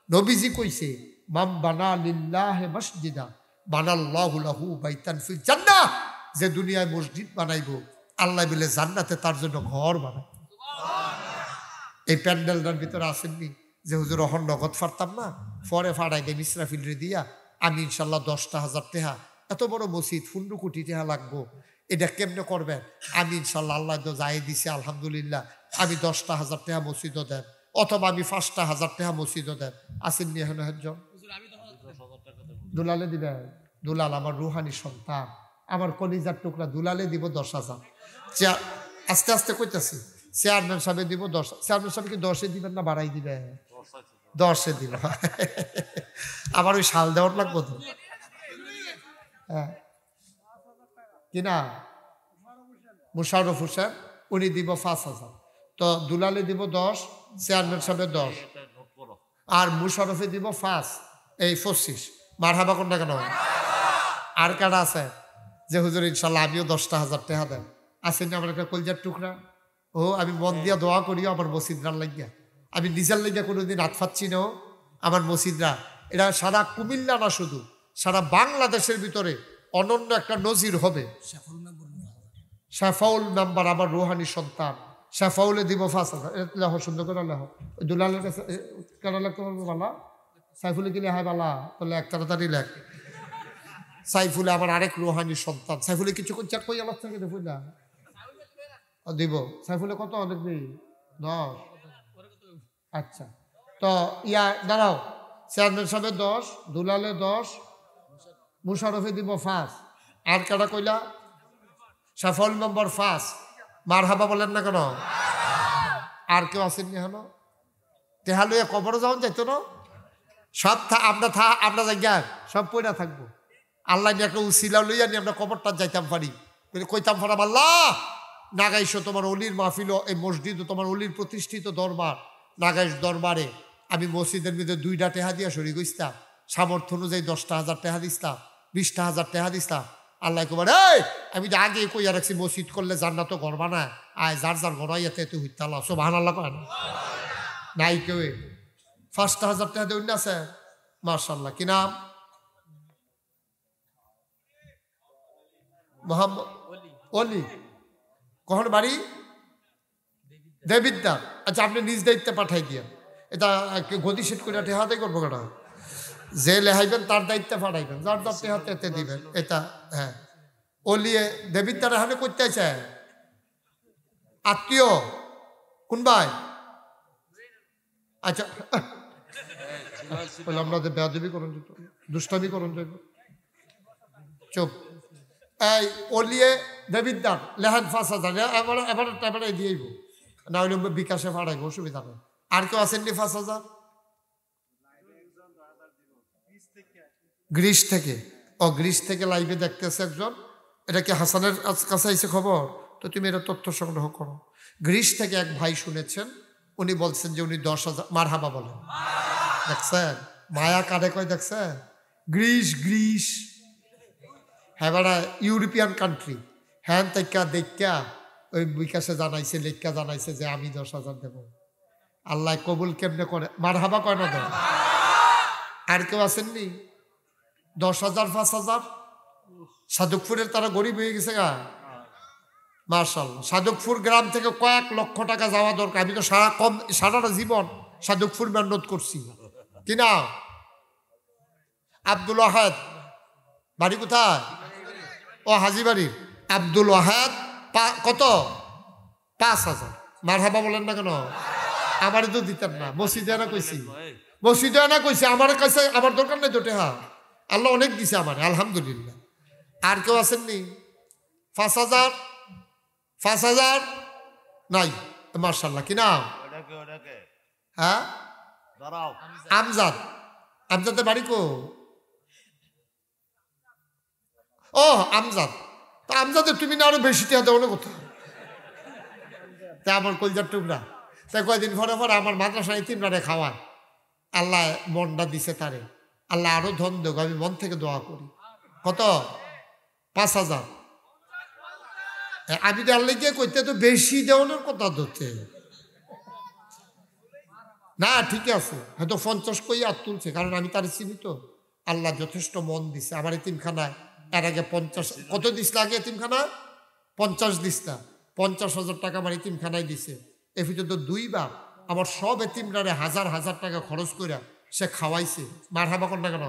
নবীজি কইছে মাম বানা লিল্লাহি মসজিদা বানাল্লাহু লাহু বাইতান ফিল জান্নাহ। যে দুনিয়ায় মসজিদ বানাইবো আল্লাহ বলে জান্নাতে তার জন্য ঘর বানায়। এই প্যান্ডেলটার ভিতরে আসেননি যে হুজুর অহন নগদ ফারতাম না, পরে ফাড়াই দেয় ইসরাফিল রে দিয়া আমি ইনশাল্লাহ 10,000 টাকা, এত বড় মসজিদ 15 কোটি টাকা লাগবো, এটা কেমনে করবেন? আমি ইনশাল্লাহ আল্লাহ তো যাই দিছে আলহামদুলিল্লাহ, আমি 10,000 টাকা মসজিদও দেন, অথবা আমি 5,000 টাকা মসজিদও দেন। আসেননি এখন একজন দুলালে দিবেন? দুলাল আমার রুহানি সন্তান, আমার কলিজার টুকরা, দুলালে দিব 10,000। আস্তে আস্তে কইতেছি, চেয়ারম্যান সাহেব দিব 10। চেয়ারম্যান সাহেবকে 10-এ দিবেন না বাড়াই দিবেন? 10-এ দিব। আমার ওই শাল দেওয়ার লাগবো তো। হ্যাঁ কিনা মুশারফ হোসেন উনি দিব 5,000। তো দুলালে দিব 10, চেয়ারম্যান সাহেব 10, আর মুশারফে দিব 5, এই 25। মারহাবা কোনটা কেন? আর কারা আছে যে হুজুর ইনশাল্লাহ আমিও 10,000 টাকা দেন? আসেন আমার একটা কলজার টুকরা। ও আমি মন দিয়া দোয়া করিও আমার মসজিদরার লাগিয়া, আমি নিজের লাগিয়া কোনোদিন হাত পাচ্ছি না। আমার মসজিদরা এটা সারা কুমিল্লা না, শুধু সারা বাংলাদেশের ভিতরে অনন্য একটা নজির হবে। শাফাউল মেম্বার আমার রুহানি সন্তান, শাফাউলে দিব 5,000। লেহ সুন্দর করে লেহ। দুলালের কাছে কেন লাগতে পারবো বালা? সাইফুলে কিনে হায় বালা বলে এক তাড়াতাড়ি লেখ। সাইফুলে আমার আরেক রুহানি সন্তান। সাইফুলে কিছু চেক কই আমার থেকে দেখুন না দিব। সাইফুলে কত দেখবি? 10। আচ্ছা তো ইয়া দাঁড়াও, চেয়ারম্যান সাহেবের 10, দুলালে 10, মুশারফে দিব 5, আর কারা কইলা? সাফল নম্বর 5। মারহাবা বলেন না কেন? আর কেউ আসেননি হলো? তেহালু কবর যাওয়ান যাইতো না, সব আমরা জায়গায় সব পয়লা থাকবো। আল্লাহ নিয়ে একটা উসিলা লইয়া নিয়ে আমরা কবরটা যাইতাম পারি, কইতাম পারাম আল্লাহ নাগাইশো তোমার অলির মাহফিল, এই মসজিদ তোমার অলির প্রতিষ্ঠিত দরবার, নাগাইশ দরবারে আমি মসজিদের মধ্যে 2টা টেহা দিয়া সরি গইস্তাম, সামর্থ্য অনুযায়ী 10,000 টাকা দিস্তাম, 20,000 টাকা দিস্তাম। আল্লাহ কবার এই আমি তো আগে কইয়া রাখছি মসজিদ করলে জান্নাত ঘর বানায়, আয় যার যার ঘর আইয়াতে তুই হইতে আল্লাহ সুবহানাল্লাহ কয় না? নাই কেউ 5,000 টাকা দেউন না আছে? মাশাআল্লাহ। কি নাম? মোহাম্মদ অলি। কখন বাড়ি? দেবিদ্দার। আচ্ছা আপনি নিজ দায়িত্বে পাঠাই দিয়েন, এটা গদি সেট করে টেহাতে করবো কেনা, যে লেহাইবেন তার দায়িত্বে পাঠাইবেন, যার যার টেহাতে এতে দিবেন। এটা হ্যাঁ অলিয়ে দেবিদ্দার এখানে করতে চায় আত্মীয় কোন ভাই? আচ্ছা আমরা যে বেয়াদবি করুন, দুষ্টামি করুন, চুপ। এই অলিয়ে দেবিদ্দার লেহান 5,000 এবার দিয়েইব, না হইলে বিকাশে ফাড়াইব, অসুবিধা নেই। আর কেউ আসেননি 5,000? গ্রিস থেকে? ও গ্রিস থেকে লাইভে দেখতেছে একজন। এটা কি হাসানের কাছে আইসে খবর? তো তুমি এটা তথ্য সংগ্রহ করো। গ্রিস থেকে এক ভাই শুনেছেন, উনি বলছেন যে উনি 10,000। মারহাবা বলেন। দেখছেন মায়া কারে কয়? দেখছেন গ্রিস হ্যাঁ বাড়া ইউরোপিয়ান কান্ট্রি। হ্যাঁ তাইকা দেখা ওই বিকাশে জানাইছে, লেখা জানাইছে যে আমি 10,000 দেব। আল্লাহ কবুল কেমনে করে? মারহাবা কয় না দেন? আর কেউ আসেননি? 10,000 5,000? সাধুকপুরের তারা গরিব হয়ে গেছে গা। মাশাআল্লাহ। সাধুকপুর গ্রাম থেকে কয়েক লক্ষ টাকা যাওয়া দরকার। আমি তো সারাটা জীবন সাধুকপুর মেহনত করছি। কিনা আব্দুল ওয়াহাদ বাড়ি কোথায়? ও হাজিবাড়ির আব্দুল ওয়াহাদ। কত? 5,000। মারহাবা বলেন না কেন? আমারে তো দিতেন না, মসজিদে না কইছি, মসজিদে না কইছি, আমার কাছে আমার দরকার নেই তো টেহা, আল্লাহ অনেক দিছে আমার আলহামদুলিল্লাহ। আর কেউ আসেননি? 5,000 নাই? মাশাআল্লাহ। কি নাম? হ্যাঁ আমজাদ। আমজাদের বাড়ি কো? ও আমজাদ। তা আমজাদের তুমি না আরো বেশি টেহা দেও না কোথাও? তা আমার কলজার টুকরা। তাই কয়েকদিন পরে আমার মাদ্রাসায় 3 খাওয়ায়। আল্লাহ মনটা দিছে তারে, আল্লাহ আরো ধন দেব, আমি মন থেকে দোয়া করি। কত? 5,000। আমি তো আল্লাহ গিয়ে কইতে তো বেশি দেওয়ানোর কথা ধরতে না, ঠিক আছে, হয়তো 50 কই আর তুলছে, কারণ আমি তার চিনি তো। আল্লাহ যথেষ্ট মন দিছে আমার এতিমখানায়। এর আগে 50 কত দিস লাগে এতিমখানায়? 50 দিস না, 50,000 টাকা আমার এতিমখানায় দিছে। এ ভিতরে তো 2 বার আমার সব এতিমরারে হাজার হাজার টাকা খরচ করে সে খাওয়াইছে। মারহাবা কোন টাকা না।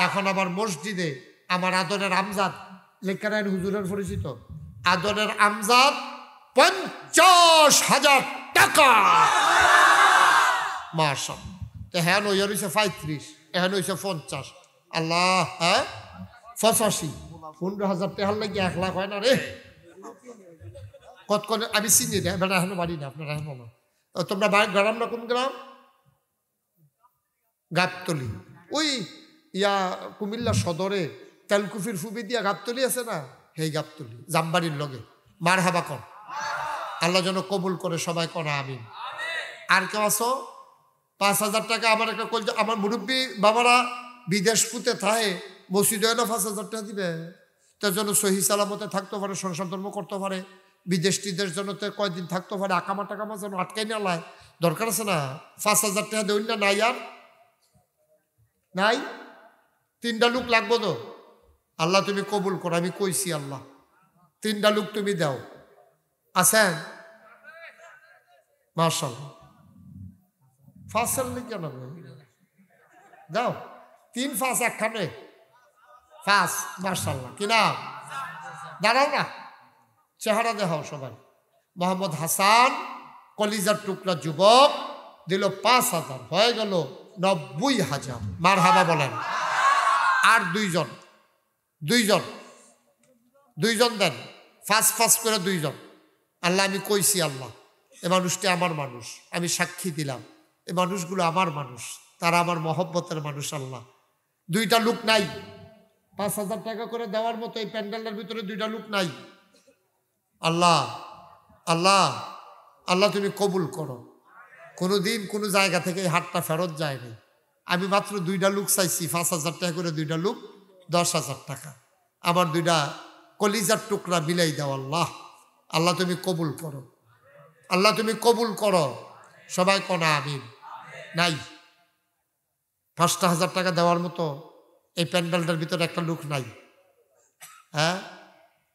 এখন আবার মসজিদে আমার আদরের আমজাদ লেখারায়ণ হুজুরের পরিচিত আদরের আমজাদ 50,000 টাকা মাশাআল্লাহ। তো হ্যাঁ নইয়া রয়েছে 35, এখন হয়েছে 50। আল্লাহ, হ্যাঁ 85, 15,000 টাকার লাগে 1 লাখ হয় না রে। কত করে আমি চিনি রে, বেটা এখনো বাড়ি না, আপনারা এখনো না। তোমরা গ্রাম না, কোন গ্রাম? গাবতলি। ওই ইয়া কুমিল্লা সদরে তেলকুফির ফুবি দিয়া গাবতলি আছে না, সেই গাবতলি জামবাড়ির লগে। মারহাবা কর, আল্লাহ যেন কবুল করে, সবাই করা আমিন। আর কেউ আছো? 5,000 টাকা আমার একটা কল, আমার মুরব্বী বাবারা বিদেশ ফুতে থাকে, মসজিদে না 5,000 টাকা দিবে, তার জন্য সহি সালামতে থাকতে পারে, সংসার ধর্ম করতে পারে, বিদেশ টিদেশ জন্য কয়দিন থাকতে পারে, আকামা টাকামা যেন আটকাই না লাই, দরকার আছে না। 5,000 টাকা দেউন না, নাই আর নাই, 3টা লোক লাগবো তো। আল্লাহ তুমি কবুল করো, আমি কইছি আল্লাহ 3টা লোক তুমি দাও। আছেন? মাশাআল্লাহ। ফাঁসের লিখে না দাও, 3 ফাঁস একখানে ফাঁস। মাশাআল্লাহ, কি নাম? দাঁড়াও না, চেহারা দেখাও সবাই। মোহাম্মদ হাসান, কলিজার টুকরা যুবক, দিল 5,000, হয়ে গেল 90,000। মারহাবা বলেন। আর দুইজন দেন, ফাঁস করে 2 জন। আল্লাহ আমি কইছি আল্লাহ এ মানুষটি আমার মানুষ, আমি সাক্ষী দিলাম এ মানুষগুলো আমার মানুষ, তারা আমার মহব্বতের মানুষ। আল্লাহ 2টা লোক নাই 5,000 টাকা করে দেওয়ার মতো, এই প্যান্ডেলের ভিতরে 2টা লোক নাই। আল্লাহ আল্লাহ আল্লাহ তুমি কবুল করো। কোনোদিন কোনো জায়গা থেকে এই হাতটা ফেরত যায়নি। আমি মাত্র 2টা লোক চাইছি, 5,000 টাকা করে 2টা লোক, 10,000 টাকা। আমার 2টা কলিজার টুকরা মিলাই দাও আল্লাহ। আল্লাহ তুমি কবুল করো, আল্লাহ তুমি কবুল করো, সবাই কোনা আমিন। নাই 5,000 টাকা দেওয়ার মতো এই প্যান্ডেলটার ভিতরে একটা লোক নাই। হ্যাঁ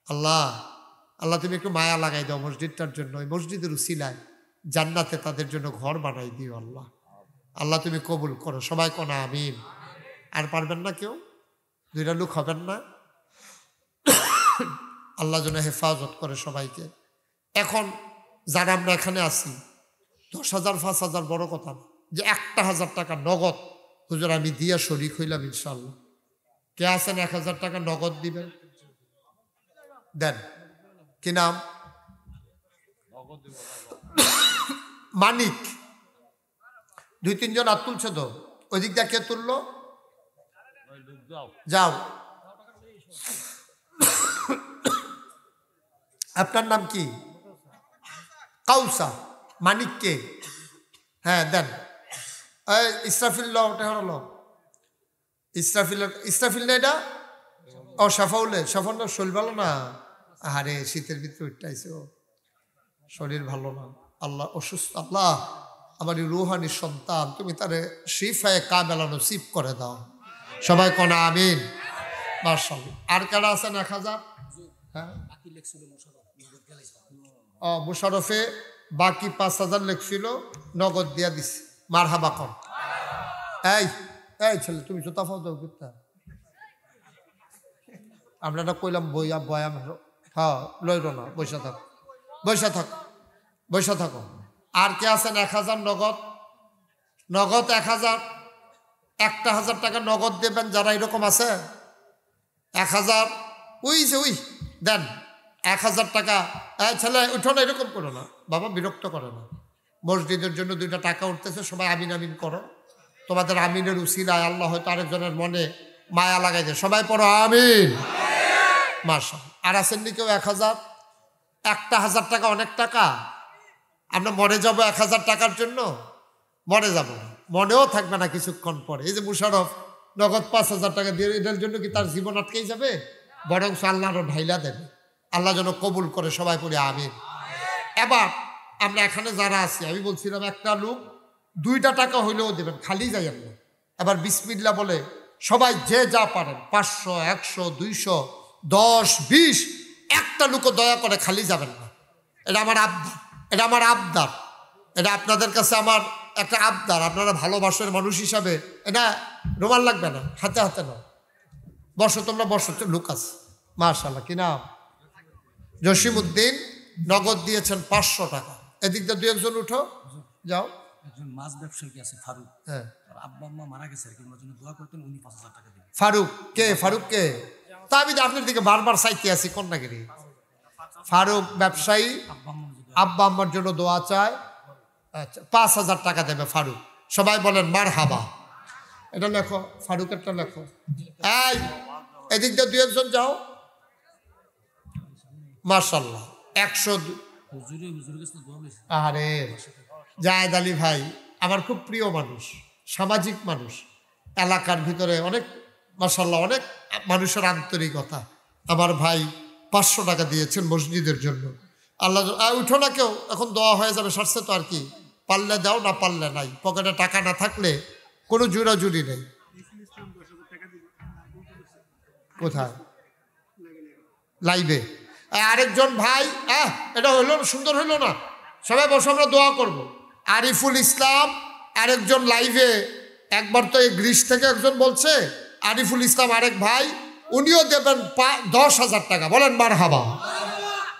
আল্লাহ, আল্লাহ তুমি একটু মায়া লাগাই দাও মসজিদটার জন্য, এই মসজিদের উসিলায় জান্নাতে তাদের জন্য ঘর বানাই দিও আল্লাহ। আল্লাহ তুমি কবুল করো, সবাই কোনা আমিন। আর পারবেন না কেউ? 2টা লোক হবেন না? আল্লাহ যেন হেফাজত করে সবাইকে। এখন যারা আমরা এখানে আছি, 10,000 5,000 বড় কথা না, যে 1,000 টাকা নগদ হুজুর আমি দিয়া শরিক হইলাম ইনশাল্লাহ। কে আছেন 1,000 টাকা নগদ দিবেন? দেন। কি নাম? মানিক। 2-3 জন হাত তুলছে তো, ওই দিক দিয়ে কে তুললো? যাও। আপনার নাম কি? কাউসা। মানিক কে? হ্যাঁ দেন। ইসরাফিল হলো ইসরাফিল না এটা? ও সাফাউলে, সাফাউল শরীর ভালো না? আরে শীতের ভিতরে উঠতেছে, ও শরীর ভালো না, আল্লাহ অসুস্থ। আল্লাহ আমার রুহানি সন্তান তুমি তারে শিফায়ে কামেলা নসিব করে দাও, সবাই কোনা আমিন। মাশাআল্লাহ। আর কারা আছেন 1,000? হ্যাঁ মুশারফে বাকি 5,000 লেখছিল, নগদ দিয়া দিছে। মারহাবা কর। এই ছেলে তুমি জুতা ফাও দাও করতে, আমরা না কইলাম বয়াম। হ্যাঁ লইল না, বৈশা থাকো। আর কে আছেন 1,000 নগদ? 1,000, 1,000 টাকা নগদ দেবেন যারা এরকম আছে। 1,000 ওই দেন 1,000 টাকা। ছেলে উঠো না, এরকম করো না বাবা, বিরক্ত করে না। মসজিদের জন্য 2টা টাকা উঠতেছে, সবাই আমিন আমিন করো। তোমাদের আমিনের উসিলায় আল্লাহ হয়তো আরেকজনের মনে মায়া লাগাই দেয়, সবাই পড়ো আমিন। মাশাআল্লাহ। আর আসেননি কেউ 1,000? 1,000 টাকা অনেক টাকা। আমরা মরে যাব 1,000 টাকার জন্য? মরে যাব না, মনেও থাকবে না কিছুক্ষণ পরে। এই যে মুশারফ নগদ 5,000 টাকা দিয়ে, এটার জন্য কি তার জীবন আটকেই যাবে? বরং আল্লাহ আরো ঢাইলা দেবে। আল্লাহ যেন কবুল করে, সবাই পড়ি আমিন। এবার আমরা এখানে যারা আছি, আমি বলছিলাম একটা লোক 2টা টাকা হইলেও দেবেন, খালি যাইয়েন না। এবার বিসমিল্লাহ বলে সবাই যে যা পারেন, 500, 100, 200, 10, 20, একটা লোকও দয়া করে খালি যাবেন না। এটা আমার আবদার, এটা আমার আবদার, এটা আপনাদের কাছে আমার একটা আবদার। আপনারা ভালোবাসার মানুষ হিসাবে এটা রোমাল লাগবে না, হাতে হাতে না। বসো তোমরা, বসো, লোক আছে মাশাআল্লাহ। কি নাম? জসিমউদ্দিন নগদ দিয়েছেন 500 টাকা। এদিক দিয়ে 2-1 উঠো, যাও। একজন মাছ ব্যবসায়ী আছে ফারুক, হ্যাঁ, আব্বা আম্মা মারা গেছে আর কি, ওনার জন্য দোয়া করতেন, উনি 5,000 টাকা দিবেন। ফারুক কে? ফারুক কে? তা আমি তো আপনার দিকে বারবার চাইতে আছি কন্যাগিরি। ফারুক ব্যবসায়ী, আব্বা আম্মার জন্য দোয়া চায়। আচ্ছা, 5,000 টাকা দেবে ফারুক। সবাই বলেন মারহাবা। এটা লেখো, ফারুকেরটা লেখো। এই এদিক দিয়ে 2-1 যাও। মাশাআল্লাহ, 100। আরে জায়েদ আলী ভাই আমার খুব প্রিয় মানুষ, সামাজিক মানুষ, এলাকার ভিতরে অনেক মাশাআল্লাহ অনেক মানুষের আন্তরিকতা। আমার ভাই 500 টাকা দিয়েছেন মসজিদের জন্য। আল্লাহ উঠো না কেউ, এখন দোয়া হয়ে যাবে, সারছে তো আর কি। পারলে দাও, না পারলে নাই। পকেটে টাকা না থাকলে কোনো জুড়াজুড়ি নেই। কোথায়? লাইভে আরেকজন ভাই, এটা হইল সুন্দর হইল না? সবাই বসে আমরা দোয়া করব। আরিফুল ইসলাম আরেকজন লাইভে, একবার তো এই গ্রিস থেকে একজন বলছে, আরিফুল ইসলাম আরেক ভাই, উনিও দেবেন 10,000 টাকা। বলেন মারহাবা।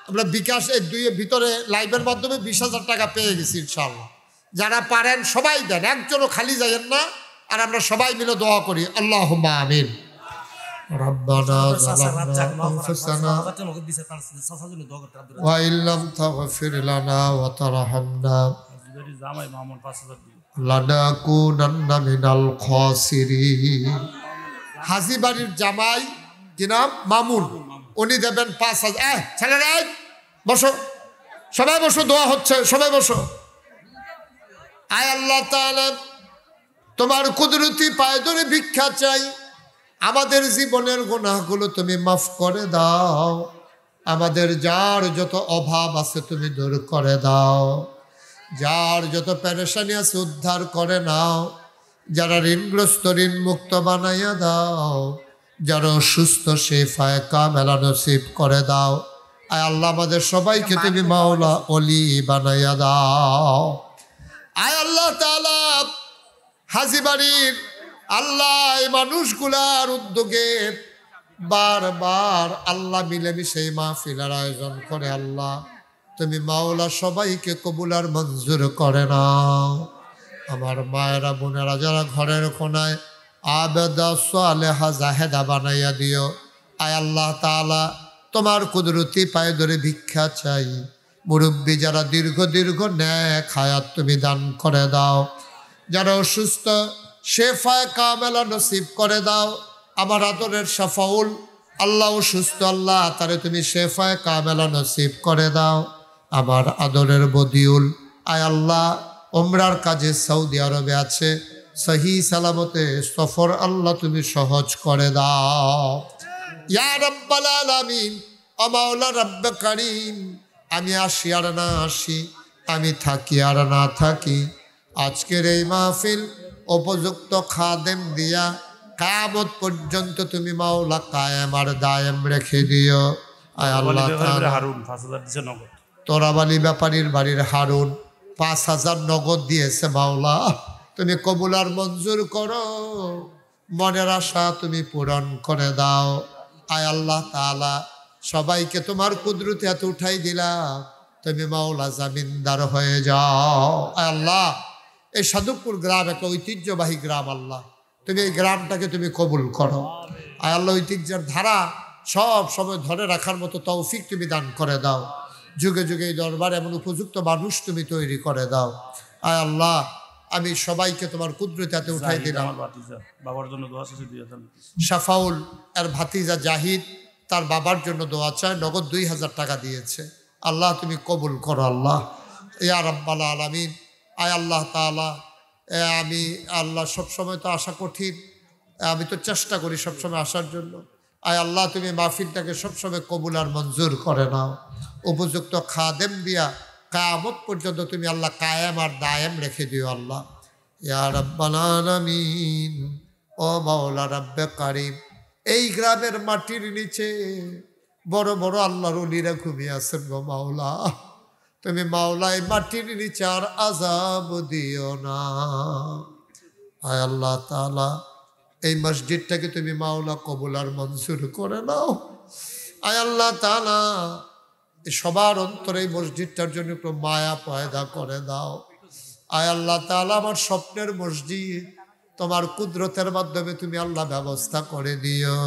আমরা বিকাশ এই দুইয়ের ভিতরে লাইভের মাধ্যমে 20,000 টাকা পেয়ে গেছি ইনশাআল্লাহ। যারা পারেন সবাই দেন, একজনও খালি যাইয়েন না। আর আমরা সবাই মিলে দোয়া করি, আল্লাহুম্মা আমিন। রব্বানা যালামনা আনফুসানা ওয়া ইল্লাম তাগফির লানা ওয়া তারহামনা লানাকুনান্না মিনাল খাসিরিন। হাজীবাড়ির জামাই কি নাম? মামুন। উনি দেবেন 5,000। ছেলেরা বসো, সবাই বসো, দোয়া হচ্ছে, সবাই বসো। আয় আল্লাহ তাআলা, তোমার কুদরতি পায়ে ধরে ভিক্ষা চাই, আমাদের জীবনের গুনাহগুলো তুমি মাফ করে দাও। আমাদের যার যত অভাব আছে তুমি দূর করে দাও। যার যত পেরেশানি আছে উদ্ধার করে নাও। যারা ঋণগ্রস্ত ঋণ মুক্ত বানাইয়া দাও। যারা অসুস্থ শিফায়ে কামেলা নসিব করে দাও। আয় আল্লাহ, আমাদের সবাইকে তুমি মাওলা ওলি বানাইয়া দাও। আয় আল্লাহ তাআলা, হাজীবাড়ির আল্লাহ এই মানুষগুলার উদ্যোগে বারবার আল্লাহ মিলেমিশে এই মাহফিলের আয়োজন করে। আল্লাহ তুমি মাওলা সবাইকে কবুল আর মঞ্জুর করে নাও। আমার মায়েরা বোনেরা যারা ঘরের কোনায় আবেদা সালেহা জাহেদা বানাইয়া দিও। আয় আল্লাহ তাআলা, তোমার কুদরতি পায়ে ধরে ভিক্ষা চাই। মুরব্বী যারা দীর্ঘ দীর্ঘ নেক হায়াত তুমি দান করে দাও। যারা অসুস্থ শেফায়ে কামেলা নসিব করে দাও। আমার আদরের শাফাউল আল্লাহ অসুস্থ, আল্লাহ তারে তুমি শেফায়ে কামেলা নসিব করে দাও। আমার আদরের বদিউল, আয় আল্লাহ উমরার কাজে সৌদি আরবে আছে, সহি সালামতে সফর আল্লাহ তুমি সহজ করে দাও। ইয়া রাব্বাল আলামিন, ও মাওলা রব্বে কারীম, আমি আসি আর না আসি, আমি থাকি আর না থাকি, আজকের এই মাহফিল উপযুক্ত খাদেম দিয়া কিয়ামত পর্যন্ত তুমি মাওলা কায়েম আর দায়েম রেখে দিও। আয় আল্লাহ তাআলা, হারুন 5,000 দিয়েছে নগদ। তোরাবালি ব্যাপারীর বাড়ির হারুন 5,000 নগদ দিয়েছে। মাওলা তুমি কবুল আর মঞ্জুর করো, মনের আশা তুমি পূরণ করে দাও। আয় আল্লাহ তাআলা, সবাইকে তোমার কুদরতে হাতে উঠাই দিলাম, তুমি মাওলা জামিনদার হয়ে যাও। আয় আল্লাহ, এই সাধুপুর গ্রাম একটা ঐতিহ্যবাহী গ্রাম, আল্লাহ তুমি এই গ্রামটাকে তুমি কবুল করো। আয় আল্লাহ, ঐতিহ্যের ধারা সব সময় ধরে রাখার মতো তৌফিক তুমি দান করে দাও। যুগে যুগে এই দরবার এমন উপযুক্ত মানুষ তুমি তৈরি করে দাও। আয় আল্লাহ, আমি সবাইকে তোমার কুদরতে হাতে উঠাই দিলাম। বাবার জন্য দোয়া শেষে দিয়ে দেন। শাফাউল এর ভাতিজা জাহিদ তার বাবার জন্য দোয়া চায়, নগদ 2,000 টাকা দিয়েছে। আল্লাহ তুমি কবুল করো। আল্লাহ ইয়া রাব্বাল আলামিন। আয় আল্লাহ তাআলা, আমি আল্লাহ সবসময় তো আসা কঠিন, আমি তো চেষ্টা করি সবসময় আসার জন্য, আয় আল্লাহ তুমি মাহফিলটাকে সবসময় কবুল আর মঞ্জুর করে নাও। উপযুক্ত খাদেম দিয়া কিয়ামত পর্যন্ত তুমি আল্লাহ কায়েম আর দায়েম রেখে দিও আল্লাহ। ইয়া রাব্বাল আলামিন। ও মাওলা রাব্বে কারিম, এই গ্রামের মাটির নিচে বড় বড় আল্লাহর ওলিরা ঘুমিয়ে আছেন গো মাওলা। তুমি মাওলা এই মাটির নিচে আর আযাব দিও না। আয় আল্লাহ তাআলা এই মসজিদটাকে তুমি মাওলা কবুল আর মঞ্জুর করে নাও। আয় আল্লাহ তাআলা সবার অন্তরে এই মসজিদটার জন্য একটু মায়া পয়দা করে দাও। আয় আল্লাহ তাআলা আমার স্বপ্নের মসজিদ তোমার কুদরতের মাধ্যমে তুমি আল্লাহ ব্যবস্থা করে দিও।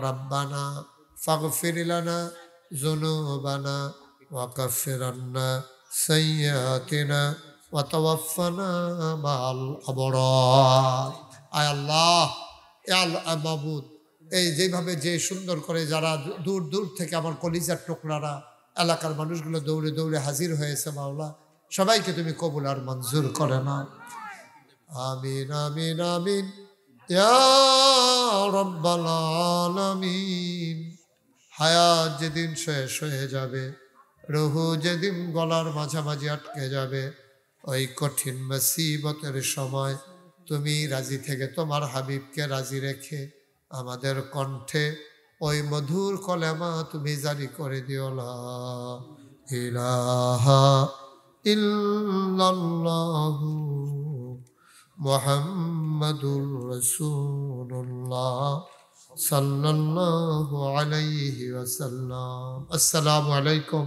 রাব্বানা ফাগফির লানা যুনুবানা ওয়া কাফির আন্না সাইয়্যাতিনা ওয়া তাওয়াফানা মা'আল আবরার। আয় আল্লাহ, এ আল্লাহ মাবুদ, এই যেভাবে যে সুন্দর করে যারা দূর দূর থেকে আমার কলিজার টুকরারা এলাকার মানুষগুলো দৌড়ে দৌড়ে হাজির হয়েছে মাওলা, সবাইকে তুমি কবুল আর মঞ্জুর করে নাও। আমিন আমিন আমিন ইয়া রাব্বাল আলামিন। হায়াত যেদিন শেষ হয়ে যাবে, রুহু যেদিন গলার মাঝামাঝি আটকে যাবে, ওই কঠিন মুসিবতের সময় তুমি রাজি থেকে তোমার হাবিবকে রাজি রেখে আমাদের কণ্ঠে ওই মধুর কলেমা তুমি জারি করে দিও, লা ইলাহা ইল্লাল্লাহু মুহাম্মাদুর রাসূলুল্লাহ সাল্লাল্লাহু আলাইহি ওয়াসাল্লাম। আসসালামু আলাইকুম।